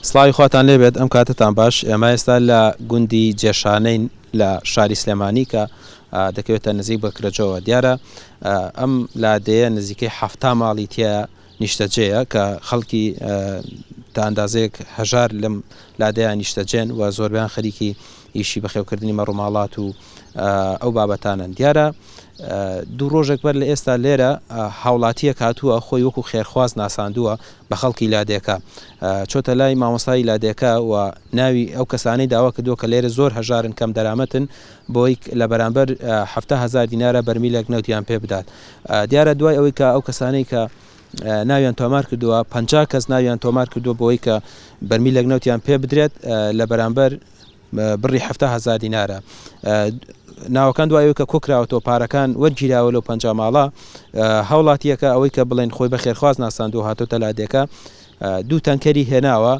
سڵاوی خواتان لێبێت ئەم کاتتان باش. ئێمە ئێستا لە گوندی جێشانەین لە شاری سلێمانی کە دەکەوێتە نزیک بە کرەجەوە. دیارە ئەم لادەیە نزیکەی 7 ماڵی تایە نیشتەجێیە کە خەڵکی تا ئەندازەیەک هەژار لەم لادەیە نیشتەجێن و زۆربیان خەریکی ئیشی بەخێوکردنی مەڕووماڵات و ئەو بابەتانن. دیارە دوو ڕۆژێک بەر لە ئێستا لێرە هاوڵاتیە کاتووە خۆی وەکو خێرخواز ناساندووە بە خەڵکی لادێکە، چۆتە لای مامۆستای لادێکە و ناوی ئەو کەسانەی داوا کردووە کە لێرە زۆر هەژارن کەم دەرامەتن بۆی لە بەرامبەر 7,000 دینارە بەرمیلێک نەوتیان پێ بدات. دیارە دوای ئەوەی کە ئەو کەسانەی کە ناویان تۆمار کردووە 50 کەس ناویان تۆمار کردووە بۆی کە بەرمیلێک نەوتیان پێ بدرێت لە بەرامبەر بڕی 7,000 دینارە. ناوەکان دوایەوە کە کۆکراوەتەوە پارەکان وەرگیراوە لەو 50 ماڵە، هەوڵاتیەکە ئەوەی کە بڵێن خۆی بە خێرخواز ناساندووە هاتۆتە لادێکە، دوو تەنکەری هێناوە،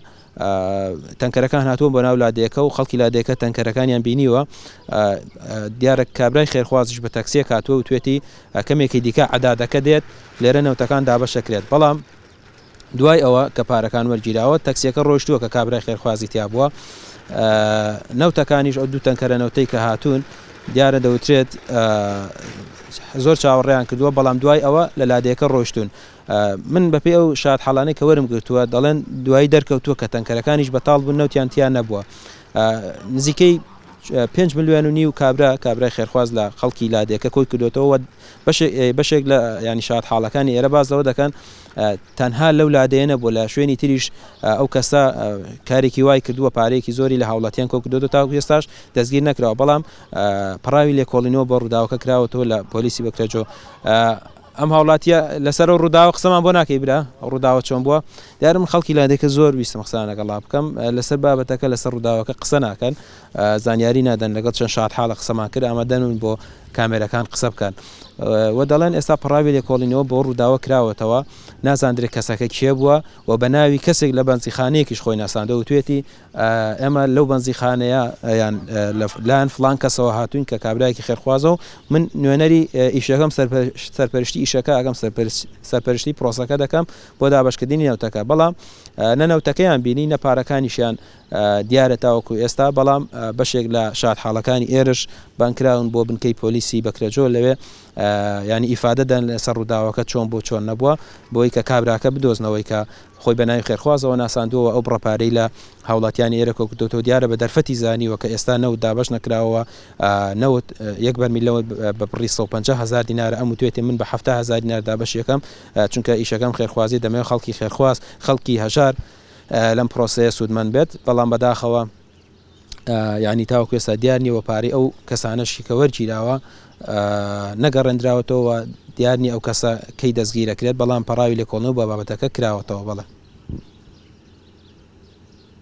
تەنکەرەکان هاتووە بۆ ناو لادێکە و خەڵکی لادێکە تەنکەرەکانیان بینیوە. دیارە کابرای خێرخوازش بە تەکسیە هاتووە و توێتی کەمێکی دیکە عەدادەکە دێت لێرە نەوتەکان دابەشەکرێت. بەڵام دوای ئەوە کە پارەکان وەرگیراوە تەکسیەکە ڕۆیشتووە کە کابرای خێرخوازی تیا بووە. نەوتەکانیش ئەو دوو تەنکەرە نەوتەی کە هاتوون دیارە دەوترێت زۆر چاوەڕێیان کردووە، بەڵام دوای ئەوە لە لادێکە ڕۆیشتون. من بەپێی ئەو شاد حەڵانەی کە وەرم گرتووە دەڵێن دوایی دەرکەوتووە کە تەنکەرەکانیش بەتاڵ بوون نەوتیان تیا نەبووە. نزیکەی 5 ملیۆن و نیو کابرای خێرخواز لە خەڵکی لادێکە کۆی کردوێتەوە. بەشێک لە ینی شاد حاڵەکانی ئێرە بازەوە دەکەن تەنها لەو لادەیە نەبووە، لە شوێنی تریش ئەو کەسە کارێکی وای کردووە، پارەیەکی زۆری لە هاوڵاتیان کۆ کردووە تاکو ئێستاش دەستگیر نەکراوە، بەڵام پڕاوی لێکۆڵینەوە بە ڕووداوەکە کراوەتەوە لە پۆلیسی بەکرێجۆ. ئەم هاوڵاتیە لەسەر ڕووداوە قسەمان بۆ ناکەی برا ڕووداوە چۆن بووە. دیارم خەڵکی لادێکە زۆر ویستم قسانە لەگەڵا بکەم لەسەر بابەتەکە، لەسەر ڕووداوەکە قسە ناکەن، زانیاری نادەن، لەگەڵ چەند شاد حاڵە قسەمان کرد ئامادەن بۆ کامێرەکان قسە بکەن و دەڵێن ئێستا پڕاوی لێکۆڵینەوە بۆ ڕووداوە کراوەتەوە، نازاندرێت کەسەکە کێ بووە و بە ناوی کەسێک لە بەنزیخانەیەکیش خۆی ناساندەوە و توێتی ئێمە لەو بەنزیخانەیە یان لایەن فڵان کەسەوە هاتوین کە کابرایەکی خێرخوازە و من نوێنەری ئیشەکەم سەرپەرشتی ئیشەکە ئەگەم سەرپەرشتی پرۆسەکە دەکەم بۆ دابەشکردنی نەوتەکە، بەڵام نەنەوتەکەیان بینی نەپارەکانیشیان دیارە تاوەکو ئێستا، بەڵام بەشێک لە شاد حاڵەکانی ئێرش بانکراون بۆ بنکەی پۆلیسی بەکرێجۆ لەوێ ینی ئیفادەدەن لەسەر ڕووداوەکە چۆن بۆ چۆن نەبووە بۆی کە کابراکە بدۆزنەوەی کە خۆی بە ناوی خێرخوازەوە ناساندووە ئەو بڕەپارەی لە هاوڵاتیانی ئێرە کۆکردوتەوە. دیارە بە دەرفەتی زانیوە کە ئێستا نەوت دابەش نەکراوە، نەوت 1 بەرمیلەوە بە بڕی 150,000 دینارە ئەم توێتی من بە 7,000 دینار دابەش یەکەم، چونکە ئیشەکەم خێرخوازی دەمەوێت خەڵکی خێرخواز خەڵکی هەژار لەم پرۆسەیە سوودمەند بێت، بەڵام بەداخەوە ینی تاوەکو ئێستا دیار نییە پارەی ئەو کەسانەشی کە وەرگیراوە نەگەڕێنراوەتەوە دیارنی ئەو کەسە کەی دەستگیرەکرێت، بەڵام پەراوی لێکۆڵنەوە بە بابەتەکە کراوەتەوە. بەڵێ